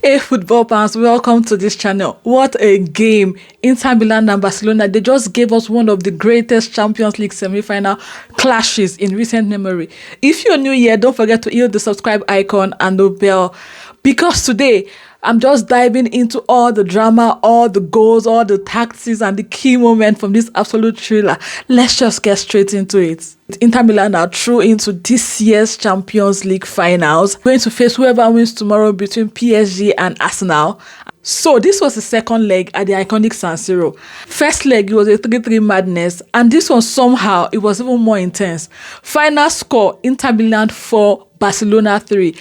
Hey football fans, welcome to this channel. What a game. Inter Milan and Barcelona, they just gave us one of the greatest Champions League semi-final clashes in recent memory. If you're new here, don't forget to hit the subscribe icon and the bell, because today I'm just diving into all the drama, all the goals, all the tactics, and the key moments from this absolute thriller. Let's just get straight into it. Inter Milan are through into this year's Champions League finals, going to face whoever wins tomorrow between PSG and Arsenal. So this was the second leg at the iconic San Siro. First leg, it was a 3-3 madness, and this one somehow, it was even more intense. Final score, Inter Milan 4, Barcelona 3.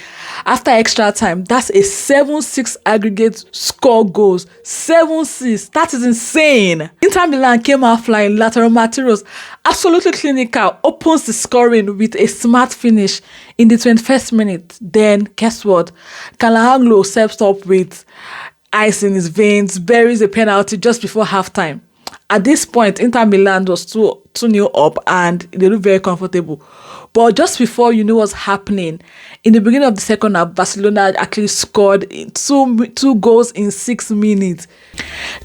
After extra time, that's a 7-6 aggregate score goals. 7-6, that is insane. Inter Milan came out flying. Lautaro Martinez, absolutely clinical, opens the scoring with a smart finish in the 21st minute. Then, guess what? Calhanoglu steps up with ice in his veins, buries a penalty just before halftime. At this point, Inter Milan was 2-0 up and they look very comfortable. But just before you know what's happening, in the beginning of the second half, Barcelona actually scored two goals in 6 minutes.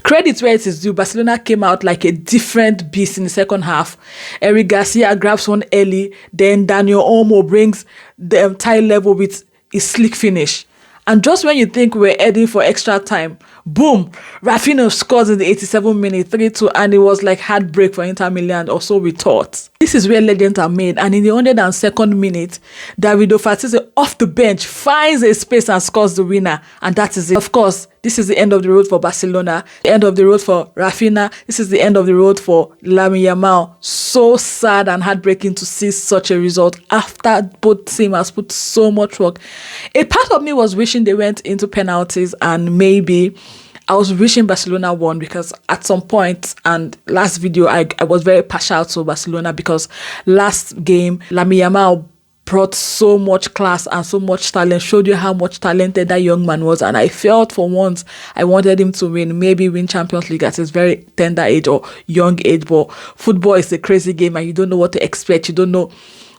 Credit where it is due, Barcelona came out like a different beast in the second half. Eric Garcia grabs one early, then Daniel Olmo brings the entire level with a slick finish. And just when you think we're heading for extra time, boom, Rafinha scores in the 87th minute, 3-2, and it was like heartbreak for Inter Milan, or so we thought. This is where legends are made, and in the 102nd minute, Frattesi off the bench finds a space and scores the winner, and that is it. Of course, this is the end of the road for Barcelona, the end of the road for Rafinha, this is the end of the road for Lamine Yamal. So sad and heartbreaking to see such a result after both teams has put so much work. A part of me was wishing they went into penalties, and maybe I was wishing Barcelona won, because at some point, and last video, I was very partial to Barcelona, because last game, Lamine Yamal brought so much class and so much talent, showed you how much talented that young man was, and I felt for once I wanted him to maybe win Champions League at his very tender age or young age. But football is a crazy game and you don't know what to expect, you don't know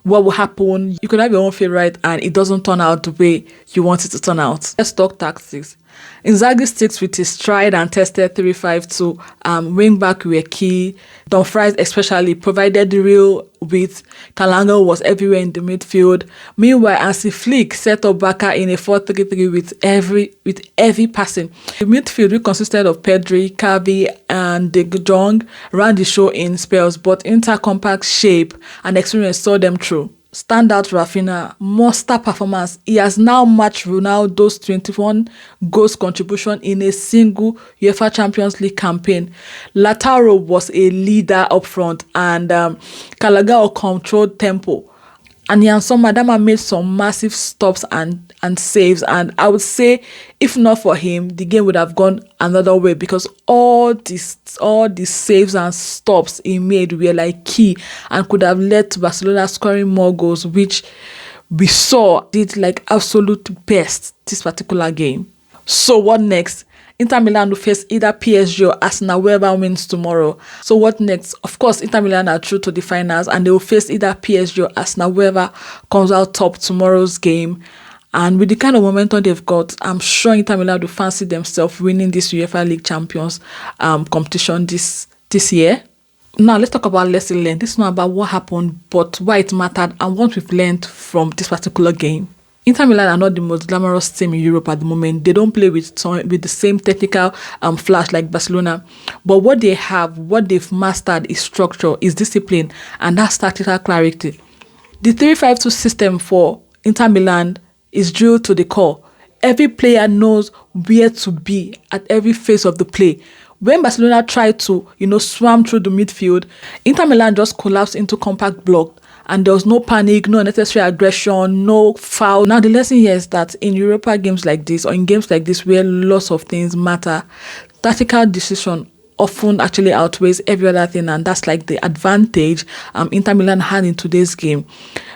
what will happen. You could have your own favorite and it doesn't turn out the way you want it to turn out. Let's talk tactics. Inzaghi sticks with his tried and tested 3-5-2. Wing back were key. Dumfries especially provided the real width. Calhanoglu was everywhere in the midfield. Meanwhile, Hansi Flick set up Barca in a 4-3-3 with heavy passing. The midfield, which consisted of Pedri, Xavi, and De Jong, ran the show in spells, but Inter compact shape and experience saw them through. Standout Rafinha, monster performance. He has now matched Ronaldo's 21 goals contribution in a single UEFA Champions League campaign. Lautaro was a leader up front, and Calhanoglu controlled tempo. And Yanson Madama made some massive stops and saves, and I would say if not for him, the game would have gone another way, because all these saves and stops he made were like key and could have led to Barcelona scoring more goals, which we saw did like absolute best this particular game. So what next? Inter Milan will face either PSG or Arsenal, whoever wins tomorrow. So what next? Of course, Inter Milan are through to the finals and they will face either PSG or Arsenal, whoever comes out top tomorrow's game. And with the kind of momentum they've got, I'm sure Inter Milan will fancy themselves winning this UEFA League Champions competition this year. Now, let's talk about lesson learned. This is not about what happened, but why it mattered and what we've learned from this particular game. Inter Milan are not the most glamorous team in Europe at the moment. They don't play with the same technical flash like Barcelona. But what they have, what they've mastered is structure, is discipline, and that's tactical clarity. The 3-5-2 system for Inter Milan is drilled to the core. Every player knows where to be at every phase of the play. When Barcelona tried to, swam through the midfield, Inter Milan just collapsed into compact block. And there was no panic, no unnecessary aggression, no foul. Now, the lesson here is that in Europa games like this, or in games like this where lots of things matter, tactical decision often actually outweighs every other thing, and that's like the advantage Inter Milan had in today's game.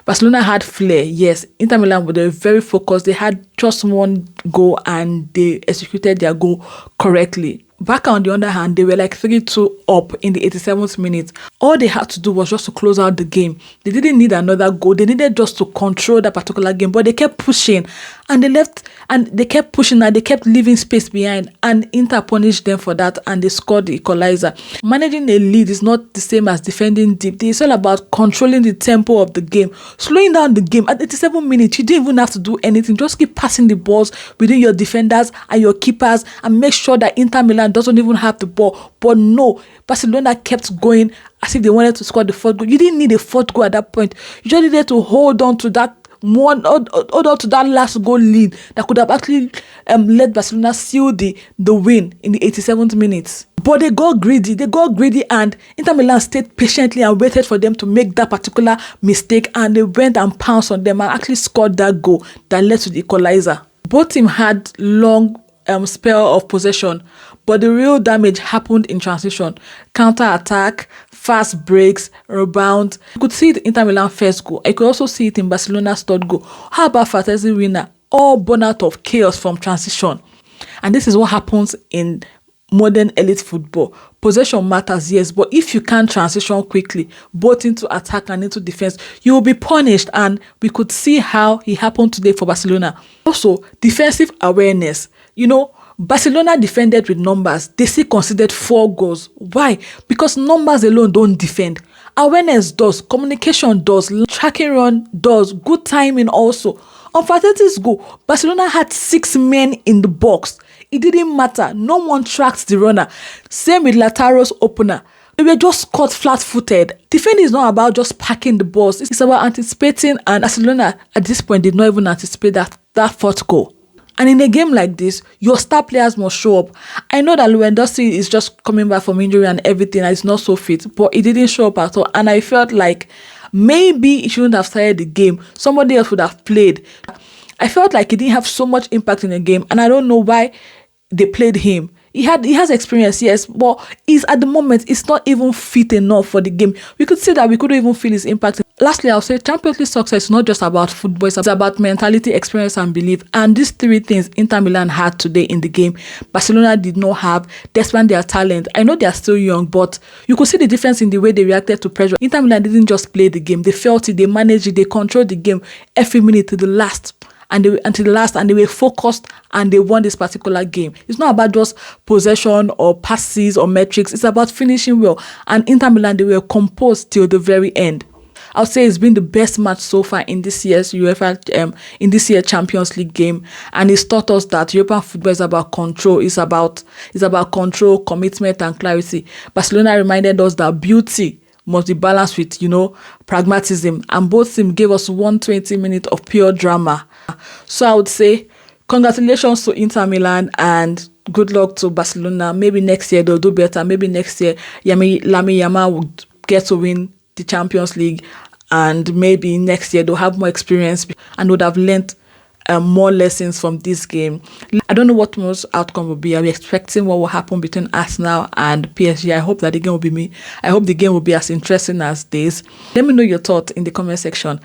Barcelona had flair, yes. Inter Milan were very focused. They had just one goal and they executed their goal correctly. Barca, on the other hand, they were like 3-2 up in the 87th minute. All they had to do was just to close out the game. They didn't need another goal. They needed just to control that particular game, but they kept pushing And they left and they kept pushing and they kept leaving space behind, and Inter punished them for that and they scored the equalizer. Managing a lead is not the same as defending deep. It's all about controlling the tempo of the game, slowing down the game. At 87 minutes, you didn't even have to do anything. Just keep passing the balls within your defenders and your keepers and make sure that Inter Milan doesn't even have the ball. But no, Barcelona kept going as if they wanted to score the fourth goal. You didn't need a fourth goal at that point. You just needed to hold on to that hold on to that last goal lead that could have actually let Barcelona seal the win in the 87th minute. But they got greedy, and Inter Milan stayed patiently and waited for them to make that particular mistake, and they went and pounced on them and actually scored that goal that led to the equalizer. Both teams had long spell of possession, but the real damage happened in transition, counter-attack, fast breaks, rebound. You could see it in Inter Milan first goal. I could also see it in Barcelona's third goal. How about Frattesi winner? All born out of chaos from transition. And this is what happens in modern elite football. Possession matters, yes, but if you can't transition quickly, both into attack and into defense, you will be punished, and we could see how it happened today for Barcelona. Also, defensive awareness. Barcelona defended with numbers. They still conceded 4 goals. Why? Because numbers alone don't defend. Awareness does. Communication does. Tracking run does. Good timing also. On Frattesi's goal, Barcelona had 6 men in the box. It didn't matter. No one tracked the runner. Same with Lautaro's opener. They were just caught flat-footed. Defending is not about just packing the balls. It's about anticipating, and Barcelona at this point did not even anticipate that fourth goal. And in a game like this, your star players must show up. I know that Lewandowski is just coming back from injury and everything, and it's not so fit, but he didn't show up at all. And I felt like maybe he shouldn't have started the game. Somebody else would have played. I felt like he didn't have so much impact in the game, and I don't know why they played him. He has experience, yes, but at the moment, it's not even fit enough for the game. We could see that we couldn't even feel his impact. Lastly, I'll say Champions League success is not just about football, it's about mentality, experience, and belief. And these 3 things Inter Milan had today in the game, Barcelona did not have, despite their talent. I know they are still young, but you could see the difference in the way they reacted to pressure. Inter Milan didn't just play the game, they felt it, they managed it, they controlled the game every minute to the last. And they were focused, and they won this particular game. It's not about just possession or passes or metrics. It's about finishing well. And Inter Milan, they were composed till the very end. I'll say it's been the best match so far in this year's Champions League game, and it's taught us that European football is about control. It's about control, commitment, and clarity. Barcelona reminded us that beauty must be balanced with, pragmatism, and both teams gave us 120 minutes of pure drama. So I would say congratulations to Inter Milan and good luck to Barcelona. Maybe next year they'll do better. Maybe next year Lamine Yamal would get to win the Champions League, and maybe next year they'll have more experience and would have learned more lessons from this game. I don't know what tomorrow's outcome will be. Are we expecting what will happen between Arsenal and PSG? I hope that the game will be as interesting as this. Let me know your thoughts in the comment section.